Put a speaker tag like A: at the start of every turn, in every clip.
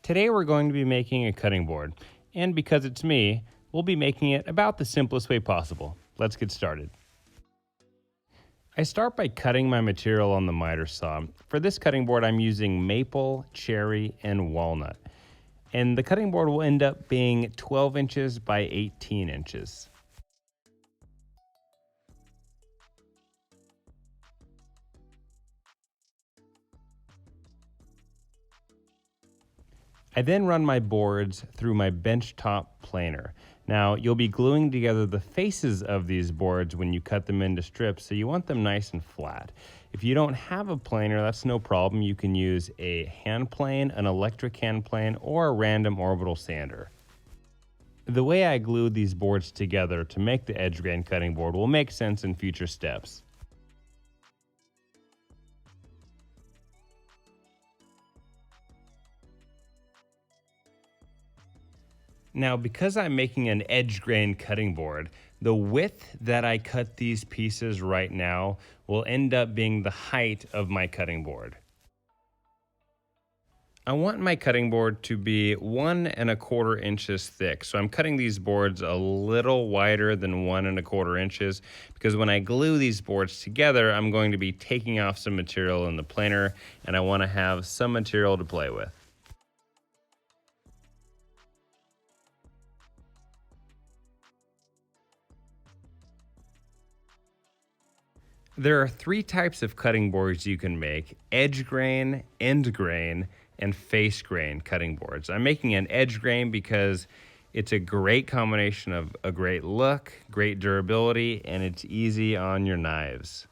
A: Today we're going to be making a cutting board, and because it's me, we'll be making it about the simplest way possible. Let's get started. I start by cutting my material on the miter saw. For this cutting board, I'm using maple, cherry, and walnut. And the cutting board will end up being 12 inches by 18 inches. I then run my boards through my benchtop planer. Now, you'll be gluing together the faces of these boards when you cut them into strips, so you want them nice and flat. If you don't have a planer, that's no problem. You can use a hand plane, an electric hand plane, or a random orbital sander. The way I glued these boards together to make the edge grain cutting board will make sense in future steps. Now, because I'm making an edge grain cutting board, the width that I cut these pieces right now will end up being the height of my cutting board. I want my cutting board to be 1 1/4 inches thick. So I'm cutting these boards a little wider than 1 1/4 inches because when I glue these boards together, I'm going to be taking off some material in the planer and I want to have some material to play with. There are 3 types of cutting boards you can make: edge grain, end grain, and face grain cutting boards. I'm making an edge grain because it's a great combination of a great look, great durability, and it's easy on your knives.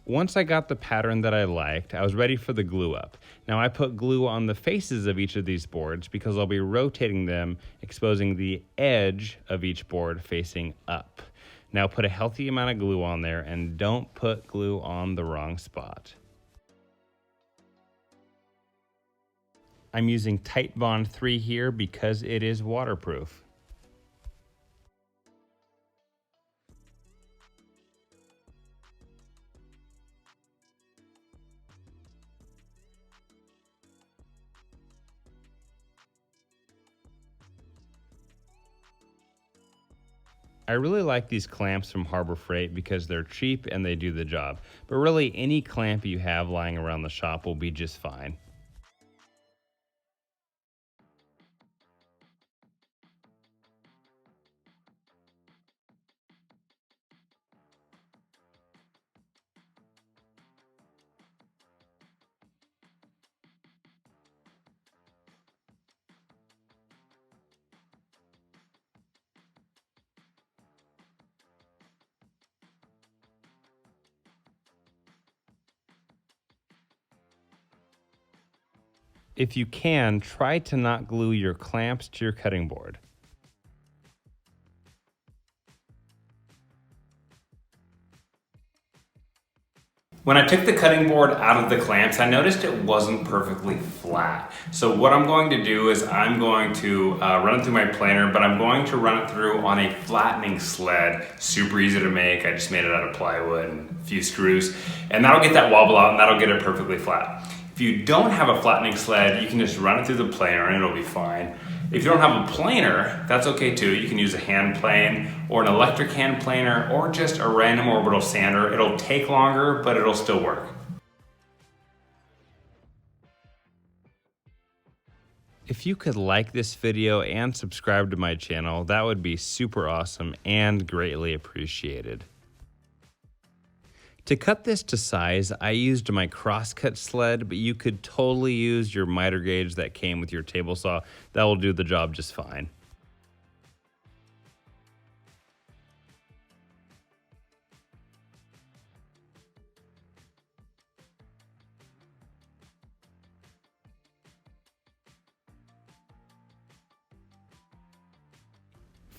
A: Once I got the pattern that I liked, I was ready for the glue up. Now I put glue on the faces of each of these boards because I'll be rotating them, exposing the edge of each board facing up. Now put a healthy amount of glue on there and don't put glue on the wrong spot. I'm using Titebond 3 here because it is waterproof. I really like these clamps from Harbor Freight because they're cheap and they do the job. But really, any clamp you have lying around the shop will be just fine. If you can, try to not glue your clamps to your cutting board. When I took the cutting board out of the clamps, I noticed it wasn't perfectly flat. So what I'm going to do is I'm going to run it through my planer, but I'm going to run it through on a flattening sled. Super easy to make. I just made it out of plywood and a few screws. And that'll get that wobble out and that'll get it perfectly flat. If you don't have a flattening sled, you can just run it through the planer and it'll be fine. If you don't have a planer, that's okay too. You can use a hand plane or an electric hand planer or just a random orbital sander. It'll take longer, but it'll still work. If you could like this video and subscribe to my channel, that would be super awesome and greatly appreciated. To cut this to size, I used my crosscut sled, but you could totally use your miter gauge that came with your table saw. That will do the job just fine.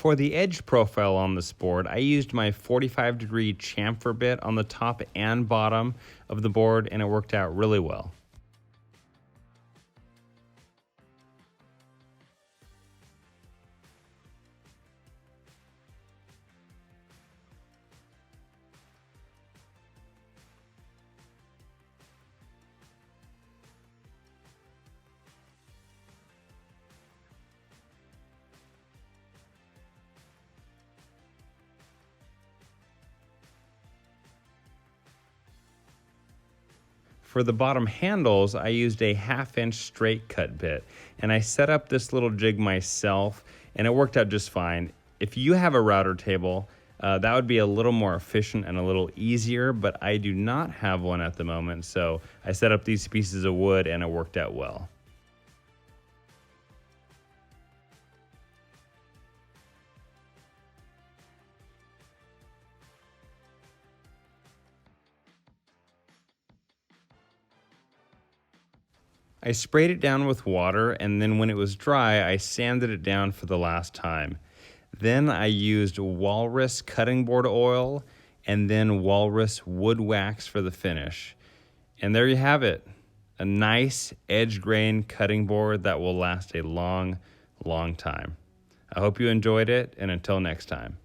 A: For the edge profile on this board, I used my 45-degree chamfer bit on the top and bottom of the board, and it worked out really well. For the bottom handles, I used a 1/2 inch straight cut bit, and I set up this little jig myself, and it worked out just fine. If you have a router table, that would be a little more efficient and a little easier, but I do not have one at the moment, so I set up these pieces of wood and it worked out well. I sprayed it down with water, and then when it was dry, I sanded it down for the last time. Then I used Walrus cutting board oil and then Walrus wood wax for the finish. And there you have it, a nice edge grain cutting board that will last a long, long time. I hope you enjoyed it, and until next time.